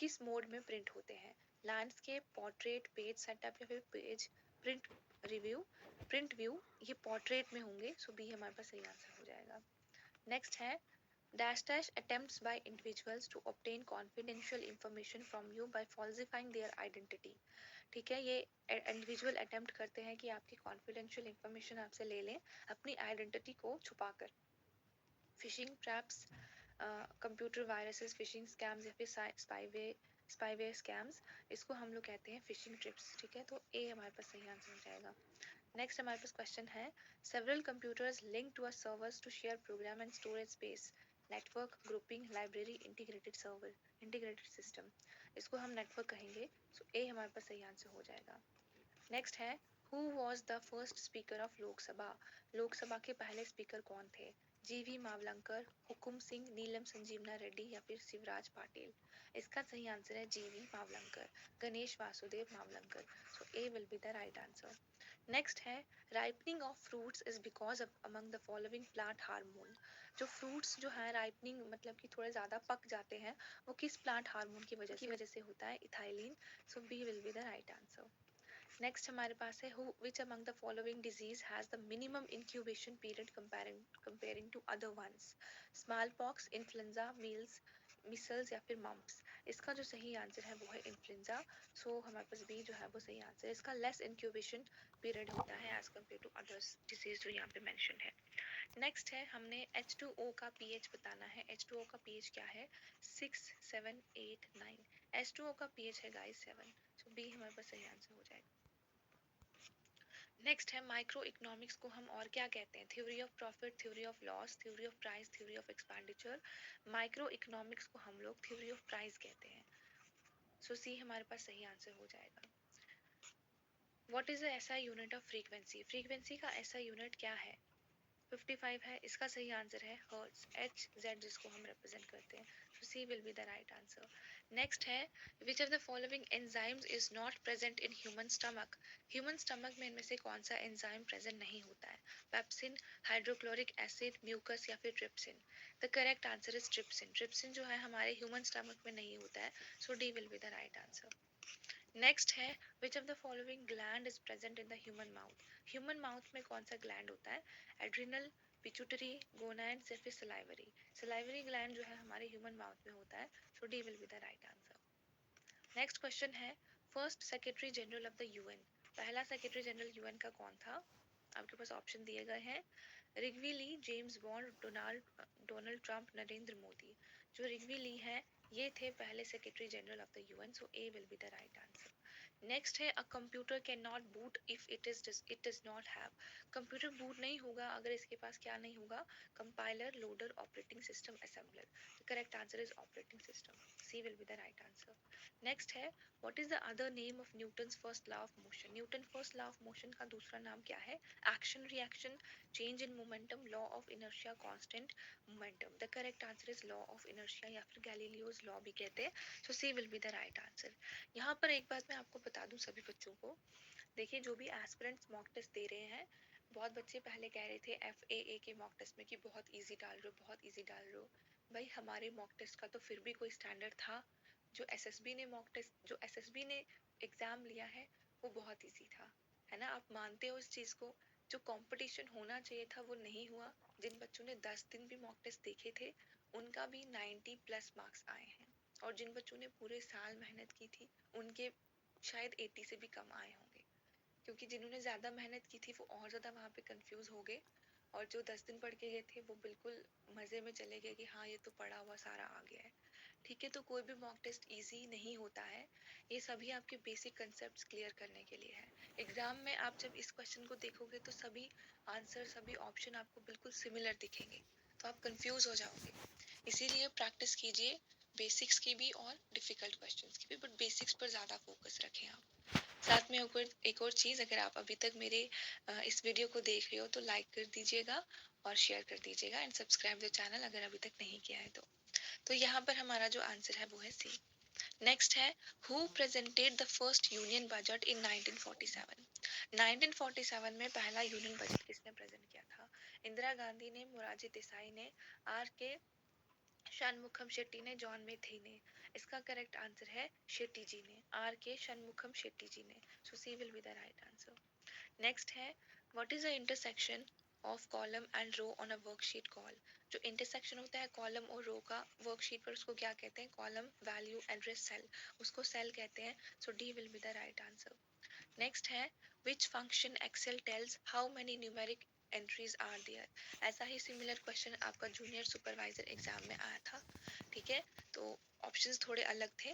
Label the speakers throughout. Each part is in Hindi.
Speaker 1: किस मोड में प्रिंट होते हैं? लैंडस्केप, पोर्ट्रेट, पेज सेटअप या फिर page print review print view, ये पोर्ट्रेट में होंगे, सो बी हमारे पास सही आंसर हो जाएगा। नेक्स्ट है dash dash attempts by individuals to obtain confidential information from you by falsifying their identity। ठीक है, ये इंडिविजुअल अटेम्प्ट करते हैं कि आपकी कॉन्फिडेंशियल इंफॉर्मेशन आपसे ले लें अपनी आइडेंटिटी को छुपाकर। Fishing traps, computer viruses, fishing scams या फिर स्पाईवेयर स्कैम्स, इसको हम लोग कहते हैं फिशिंग ट्रिप्स। ठीक है, तो ए हमारे पास सही आंसर हो जाएगा। नेक्स्ट हमारे पास क्वेश्चन है several computers link to a servers to share program and storage space, network, grouping, library, integrated server, integrated system, इसको हम नेटवर्क कहेंगे, सो ए हमारे पास सही आंसर हो जाएगा। नेक्स्ट है who was the first speaker of Lok Sabha, Lok Sabha के पहले स्पीकर कौन थे? जीवी मावलंकर, हुकुम सिंह, नीलम संजीवना रेड्डी या फिर शिवराज पाटिल। इसका सही आंसर है G V Mavalankar, Ganesh Vasudev Mavalankar, so A will be the right answer. Next है ripening of fruits is because of among the following plant hormone, जो फ्रूट्स जो है राइपनिंग मतलब कि थोड़े ज़्यादा पक जाते हैं, वो किस प्लांट हार्मोन की वजह से होता है? Ethylene, so B will be the right answer. Next हमारे पास है which among the following disease has the minimum incubation period comparing to other ones? Smallpox, influenza, micelles या फिर मम्प्स। इसका जो सही आंसर है वो है इन्फ्लुएंजा, सो हमारे पास बी जो है वो सही आंसर है। इसका लेस इंक्यूबेशन पीरियड होता है as compare to others disease जो यहाँ पे मेंशन है। नेक्स्ट है हमने H2O का pH बताना है। H2O का pH क्या है? 6, 7, 8, 9। H2O का pH है गाइस 7, सो बी हमारे पास सही आंसर हो जाएगा। नेक्स्ट है माइक्रो इकोनॉमिक्स को हम और क्या कहते हैं? Theory of profit, theory of loss, theory of price, theory of expenditure. Micro economics को हम लोग थ्योरी ऑफ प्राइस कहते हैं, सो सी हमारे पास सही आंसर हो जाएगा। What is the SI unit of frequency, frequency का एसआई यूनिट क्या है? 55 है, इसका सही आंसर है हर्ट्ज, एच जेड जिसको हम रिप्रेजेंट करते हैं, so C will be the right answer. Next है which of the following enzymes is not present in human stomach, human stomach में इनमें से कौन सा एंजाइम प्रेजेंट नहीं होता है? पेप्सिन, हाइड्रोक्लोरिक एसिड, म्यूकस या फिर trypsin. The correct answer is trypsin, trypsin जो है हमारे ह्यूमन स्टमक में नहीं होता है, so D will be the right answer. Next है which of the following gland is present in the human mouth, human mouth में कौन सा ग्लैंड होता है? एड्रिनल, पिट्यूटरी, गोनाड्स या फिर सलाइवरी। सलाइवरी ग्लैंड जो है हमारे ह्यूमन माउथ में होता है, so D will be the right answer. Next question है first secretary general of the UN, पहला सेक्रेटरी जनरल यूएन का कौन था? आपके पास ऑप्शन दिए गए हैं Trygve Lie, James Bond, Donald Trump, Narendra Modi. जो रिग्वी ली है ये थे पहले secretary general of the UN, so A will be the right answer. Next है a computer can not boot if it does not have, computer boot नहीं होगा अगर इसके पास क्या नहीं होगा? Compiler, loader, operating system, assembler. The correct answer is operating system, C will be the right answer. Next है what is the other name of Newton's first law of motion, Newton first law of motion का दूसरा नाम क्या है? Action, reaction, change in momentum, law of inertia, constant momentum. The correct answer is law of inertia या फिर गैलीलियोस लॉ भी कहते हैं, so C will be the right answer. यहाँ पर एक बात मैं आपको बता दूं सभी बच्चों को, देखिए जो भी एस्पिरेंट्स मॉक टेस्ट दे रहे हैं, बहुत बच्चे पहले कह रहे थे FAA के मॉक टेस्ट में कि बहुत इजी डाल रहे हो, बहुत इजी डाल रहे हो। भाई हमारे मॉक टेस्ट का तो फिर भी कोई स्टैंडर्ड था, जो SSB ने मॉक टेस्ट जो SSB ने एग्जाम लिया है वो बहुत इजी था, है ना? आप मानते हो इस चीज को? जो कंपटीशन होना चाहिए था वो नहीं हुआ, जिन बच्चों ने 10 दिन भी मॉक टेस्ट देखे थे उनका भी 90 प्लस मार्क्स आए हैं, और जिन बच्चों ने पूरे साल मेहनत की थी उनके शायद 80 से भी कम आए होंगे, क्योंकि जिन्होंने ज़्यादा मेहनत की थी वो और ज़्यादा वहाँ पे कंफ्यूज हो गए, और जो 10 दिन पढ़ के गए थे वो बिल्कुल मज़े में चले गए कि हाँ ये तो पढ़ा हुआ सारा आ गया है। ठीक है, तो कोई भी मॉक टेस्ट इजी नहीं होता है, ये सभी आपके बेसिक कंसेप्ट्स क्लियर करने के लिए है। एग्जाम में आप जब इस क्वेश्चन को देखोगे तो सभी आंसर, सभी ऑप्शन आपको बिल्कुल सिमिलर दिखेंगे, तो आप कंफ्यूज हो जाओगे। इसीलिए प्रैक्टिस कीजिए बेसिक्स की भी और डिफिकल्ट क्वेश्चंस की भी, बट बेसिक्स पर ज़्यादा फोकस रखें आप। साथ में एक और चीज़, अगर आप अभी तक मेरे इस वीडियो को देख रहे हो तो लाइक कर दीजिएगा और शेयर कर दीजिएगा, एंड सब्सक्राइब द चैनल अगर अभी तक नहीं किया है तो यहाँ पर हमारा जो आंसर है वो है सी। नेक्स्ट है who presented the first union budget in 1947, 1947 में पहला यूनियन बजट किसने प्रेजेंट किया था? इंदिरा गांधी ने, मोरारजी देसाई ने, आर के षणमुखम शेट्टी ने, जॉन मेथी ने। इसका करेक्ट आंसर है शेट्टी जी ने, आर के षणमुखम शेट्टी जी ने। So C will be the right answer. Next है what is the intersection of column and row on a worksheet call. जो इंटरसेक्शन होता है कॉलम और रो का वर्कशीट पर, उसको क्या कहते हैं? कॉलम, वैल्यू, एड्रेस, सेल, उसको सेल कहते हैं। So D will be the right answer. Next है which function Excel tells how many numeric entries are there. ऐसा ही सिमिलर क्वेश्चन आपका जूनियर सुपरवाइजर एग्जाम में आया था। ठीक है, तो ऑप्शंस थोड़े अलग थे।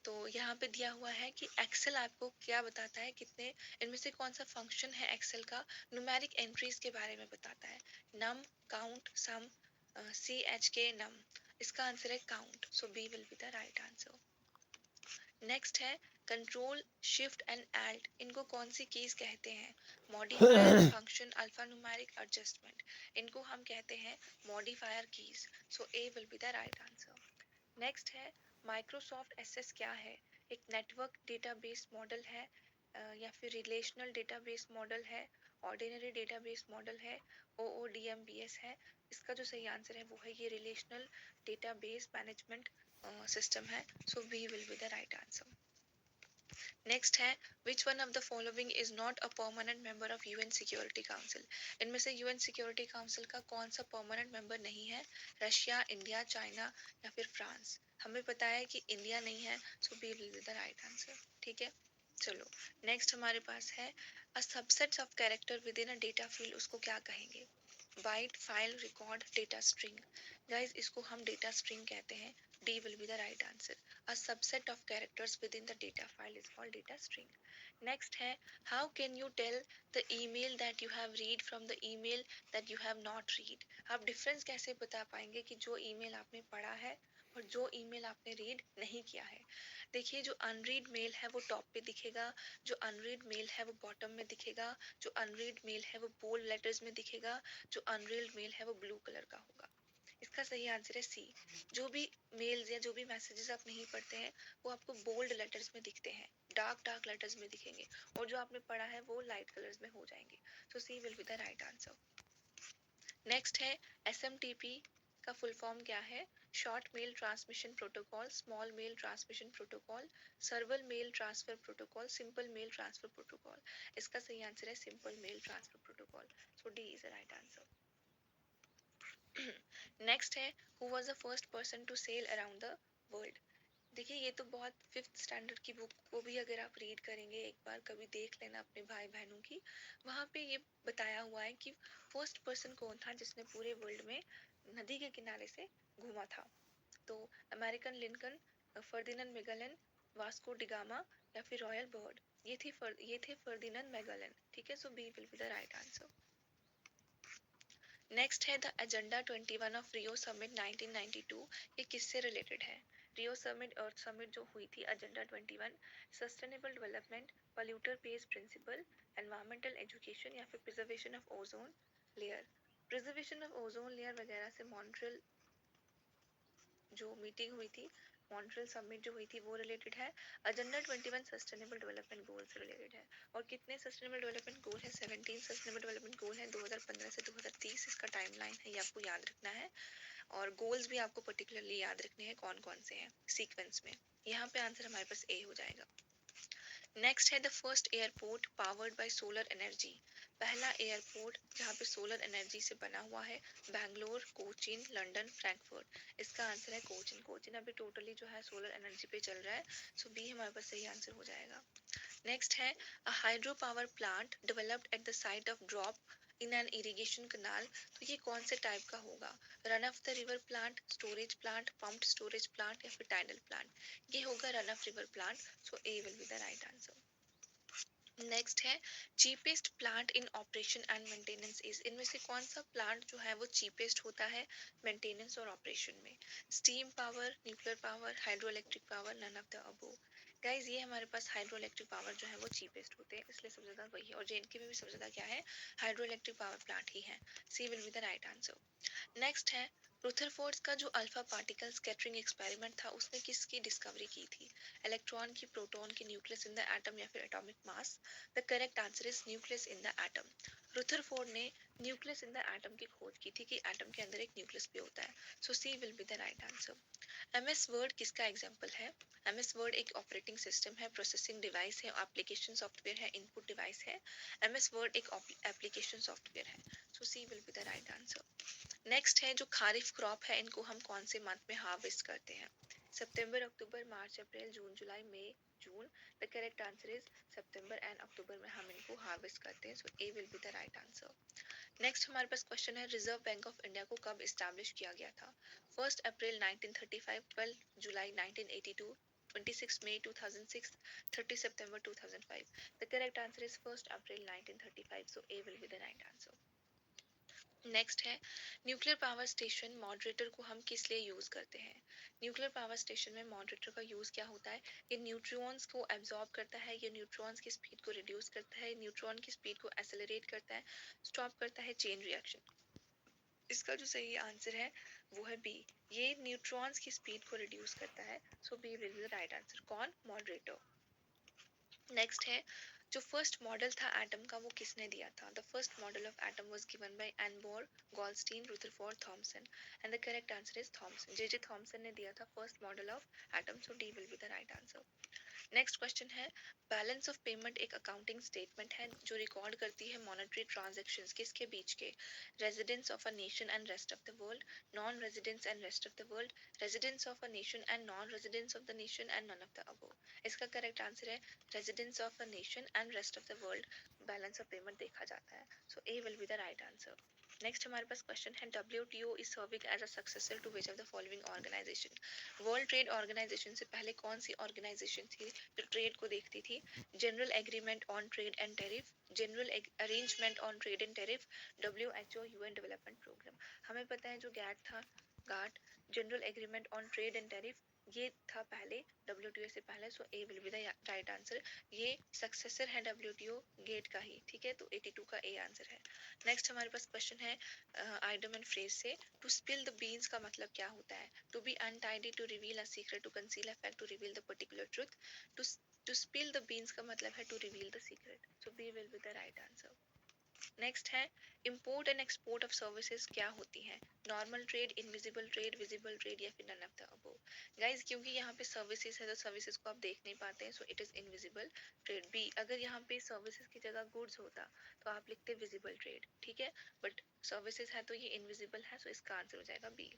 Speaker 1: तो यहाँ पे दिया हुआ है कि एक्सेल आपको क्या बताता है, कितने इनमें से कौन सा फंक्शन है एक्सेल का न्यूमेरिक एंट्रीज के बारे में बताता है। नम, काउंट, सम, सी एच के, नम। इसका आंसर है count. So B will be the right answer. Next है कंट्रोल, शिफ्ट एंड एल्ट, इनको कौन सी कीज कहते हैं? Modifier, function, alphanumeric, adjustment. इनको हम कहते हैं modifier keys. So A will be the right answer. Next है माइक्रोसॉफ्ट एसएस क्या है? एक नेटवर्क डेटाबेस मॉडल है, या फिर रिलेशनल डेटाबेस मॉडल है, ऑर्डिनरी डेटाबेस मॉडल है, ओओडीएमबीएस है। इसका जो सही आंसर है वो है ये रिलेशनल डेटाबेस मैनेजमेंट सिस्टम है। So B will be the right answer. Next है which one of the following is not a permanent member of UN security council. इनमें से यूएन सिक्योरिटी काउंसिल का कौन सा परमानेंट मेंबर नहीं है? रशिया, इंडिया, चाइना या फिर फ्रांस। हमें पता है कि इंडिया नहीं है। So B will be the right answer. ठीक है, चलो नेक्स्ट हमारे पास है a subset of character within a data field, उसको क्या कहेंगे? Byte, file, record, data string. Guys इसको हम डेटा स्ट्रिंग कहते हैं। D will be the right answer. A subset of characters within the data file is called data string. Next है how can you tell the email that you have read from the email that you have not read। आप डिफरेंस कैसे बता पाएंगे कि जो ईमेल आपने पढ़ा है और जो ईमेल आपने रीड नहीं किया है? देखिए जो अनरीड मेल है वो टॉप पे दिखेगा, जो अनरीड मेल है वो बॉटम में दिखेगा, जो अनरीड मेल है वो बोल्ड लेटर्स में दिखेगा, जो अनरीड मेल है वो ब्लू कलर का होगा। इसका सही आंसर है सी। जो भी मेल्स या जो भी मैसेजेस आप नहीं पढ़ते हैं वो आपको बोल्ड लेटर्स में दिखते हैं, डार्क डार्क लेटर्स में दिखेंगे, और जो आपने पढ़ा है वो लाइट कलर्स में हो जाएंगे। So C will be the right answer. Next है एसएमटीपी का फुल फॉर्म क्या है? Short mail transmission protocol, small mail transmission protocol, server mail transfer protocol, simple mail transfer protocol. इसका सही आंसर है simple mail transfer protocol. So D is the right answer. Next है who was the first person to sail around the world. देखिए ये तो बहुत फिफ्थ स्टैंडर्ड की बुक को भी अगर आप रीड करेंगे एक बार, कभी देख लेना अपने भाई बहनों की, वहाँ पे ये बताया हुआ है कि फर्स्ट पर्सन कौन था जिसने पूरे वर्ल्ड में नदी के किनारे से घूमा था। तो American Lincoln, Ferdinand Magellan, Vasco da Gama या फिर रॉयल बर्ड। ये थे फर्डिनेंड मैगेलन। ठीक है, so B will be the right answer. Next है the agenda 21 of Rio summit 1992। ये किससे रिलेटेड है? रियो समिट, अर्थ समिट जो हुई थी, agenda 21, sustainable development, polluter pays principle, environmental education या फिर preservation of ozone layer. Preservation of ozone layer वगैरह से मॉन्ट्रियल जो मीटिंग हुई थी, मॉन्ट्रियल समिट जो हुई थी वो रिलेटेड है। एजेंडा 21 सस्टेनेबल डेवलपमेंट गोल से रिलेटेड है। और कितने सस्टेनेबल डेवलपमेंट गोल है? 17 सस्टेनेबल डेवलपमेंट गोल है 2015 से 2030। इसका टाइमलाइन है, ये आपको याद रखना है। और गोल्स भी आपको पर्टिकुलरली याद रखने हैं कौन कौन से हैं सीक्वेंस में। यहाँ पे आंसर हमारे पास ए हो जाएगा। नेक्स्ट है the first airport powered by solar energy. पहला एयरपोर्ट जहाँ पे सोलर एनर्जी से बना हुआ है, बैंगलोर, कोचीन, लंदन, फ्रैंकफर्ट। इसका आंसर है कोचीन। कोचीन अभी टोटली जो है सोलर एनर्जी पे चल रहा है। सो बी हमारे पास सही आंसर हो जाएगा। नेक्स्ट है a hydro power plant developed at the site of drop in an irrigation canal. तो ये कौन से टाइप का होगा? Run of the river plant, storage plant, pumped storage plant या फिर टाइडल प्लांट। ये होगा run of river plant. So A will be the right answer. Next है cheapest plant in operation and maintenance is. इनमें से कौन सा प्लांट जो है वो चीपेस्ट होता है मेंटेनेंस और ऑपरेशन में? Steam power, nuclear power, hydro electric power, none of the above. Guys ये हमारे पास हाइड्रो इलेक्ट्रिक पावर जो है वो चीपेस्ट होते हैं, इसलिए सबसे ज्यादा वही है। और जेएनके में भी सबसे ज्यादा क्या है? हाइड्रो इलेक्ट्रिक पावर प्लांट ही है। C will be the right answer. Next है रुथरफोर्ड का जो अल्फा पार्टिकल स्कैटरिंग एक्सपेरिमेंट था उसने किसकी डिस्कवरी की थी? इलेक्ट्रॉन की, प्रोटॉन की, न्यूक्लियस इन द एटम या फिर atomic mass? The correct answer is nucleus in the atom. Rutherford ने न्यूक्लियस इन द एटम की खोज की थी कि एटम के अंदर एक न्यूक्लियस भी होता है। So C will be the right answer. MS word किसका एग्जांपल है? एमएस वर्ड एक ऑपरेटिंग सिस्टम है, प्रोसेसिंग डिवाइस है, एप्लीकेशन सॉफ्टवेयर है, इनपुट डिवाइस है। एमएस वर्ड एक एप्लीकेशन सॉफ्टवेयर है। So C will be the right answer. Next है जो खारिफ क्रॉप है, इनको हम कौन से मंथ में हार्वेस्ट करते हैं? सितंबर, अक्टूबर, मार्च, अप्रैल, जून, जुलाई, मई, जून। The correct answer is September and October में हम इनको हार्वेस्ट करते हैं। So A will be the right answer. Next हमारे पास क्वेश्चन है, रिजर्व बैंक ऑफ इंडिया को कब इस्टेब्लिश किया गया था? 1 अप्रैल 1935, 12 जुलाई 1982, 26 मई 2006, 30 सितंबर 2005। The correct answer is 1 April 1935। So A will be the right answer. Next है, न्यूक्लियर पावर स्टेशन मॉडरेटर को हम किस लिए यूज करते हैं? न्यूक्लियर पावर स्टेशन में मॉडरेटर का यूज क्या होता है? ये न्यूट्रॉन्स को एब्जॉर्ब करता है, ये न्यूट्रॉन्स की स्पीड को रिड्यूस करता है, न्यूट्रॉन की स्पीड को एक्सेलरेट करता है, स्टॉप करता है चेन रिएक्शन। इसका जो सही आंसर है वो है बी, ये न्यूट्रॉन्स की स्पीड को रिड्यूस करता है। So B will be the right answer. कौन? मॉडरेटर। नेक्स्ट है, जो फर्स्ट मॉडल था एटम का वो किसने दिया था? The first model of atom was given by N Bohr, Goldstein, Rutherford, Thomson. And the correct answer is Thomson. J Thomson ने दिया था first model of atom. So D will be the right answer. Next question है, बैलेंस ऑफ पेमेंट एक अकाउंटिंग स्टेटमेंट है जो रिकॉर्ड करती है मॉनेटरी ट्रांजैक्शंस किसके बीच के? Residents of a nation and rest of the world, non residents and rest of the world, residents of a nation and non residents of the nation and none of the above. इसका करेक्ट आंसर है residents of a nation and rest of the world balance of payment देखा जाता है। So A will be the right answer. Next हमारे पास क्वेश्चन है, WTO is serving as a successor to which of the following organisation? World trade organisation से पहले कौन सी ऑर्गेनाइजेशन थी जो ट्रेड को देखती थी? General agreement on trade and tariff, general arrangement on trade and tariff, WHO, UN development programme. हमें पता है जो गैट था, GATT, general agreement on trade and tariff, ये था पहले WTO से पहले। So A will be the right answer. ये सक्सेसर है WTO गेट का ही, ठीक है? तो 82 का ए आंसर है। नेक्स्ट हमारे पास क्वेश्चन है आइडम एंड फ्रेज से, टू स्पिल द बीन्स का मतलब क्या होता है? To be untidy, to reveal a secret, to conceal a fact, to reveal the particular truth. To spill the beans का मतलब है to reveal the secret. So B will be the right answer. Next है, import and export of services क्या होती हैं? Normal trade, invisible trade, visible trade या फिर none of the above? Guys क्योंकि यहाँ पे सर्विसेज है तो सर्विसेज को आप देख नहीं पाते हैं, so it is invisible trade. B, अगर यहाँ पे सर्विसेज की जगह गुड्स होता तो आप लिखते विजिबल ट्रेड, ठीक है? बट सर्विसेज है तो ये इनविजिबल है, सो इसका आंसर हो जाएगा बी।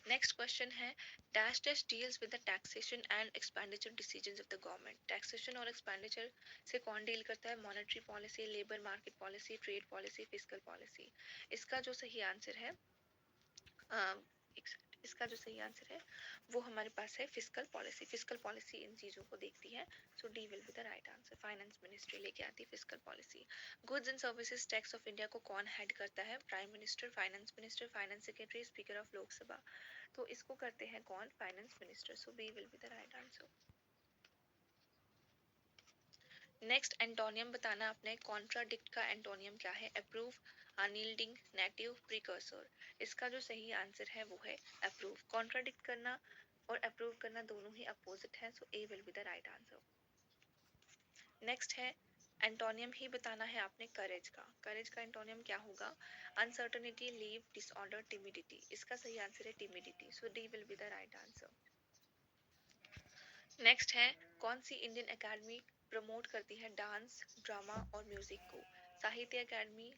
Speaker 1: नेक्स्ट क्वेश्चन है, dash dash deals with the taxation and expenditure decisions of the government? Taxation और एक्सपेंडिचर से कौन डील करता है? Monetary policy, labour market policy, trade policy, fiscal policy. इसका जो सही आंसर है इसका जो सही आंसर है वो हमारे पास है फिस्कल पॉलिसी। फिस्कल पॉलिसी इन चीजों को देखती है। So D will be the right answer. Finance ministry लेके आती है fiscal policy. Goods and services tax of India को कौन हेड करता है? Prime minister, finance minister, finance secretary, speaker of Lok Sabha. तो इसको करते हैं कौन? Finance minister. So B will be the right answer. Next antonym बताना आपने। कॉन्ट्राडिक्ट का एंटोनियम क्या है? Approve, unyielding, negative, precursor. इसका जो सही आंसर है वो है अप्रूव। कॉन्ट्राडिक्ट करना और अप्रूव करना दोनों ही अपोजिट है। So A will be the right answer. Next है, एंटोनियम ही बताना है आपने करेज का। करेज का एंटोनियम क्या होगा? Uncertainty, leave, disorder, timidity. इसका सही आंसर है timidity. So D will be the right answer. Next है, कौन सी इंडियन एकेडमी प्रमोट करती है डांस, ड्रामा और म्यूजिक को? साहित्य अकेडमी,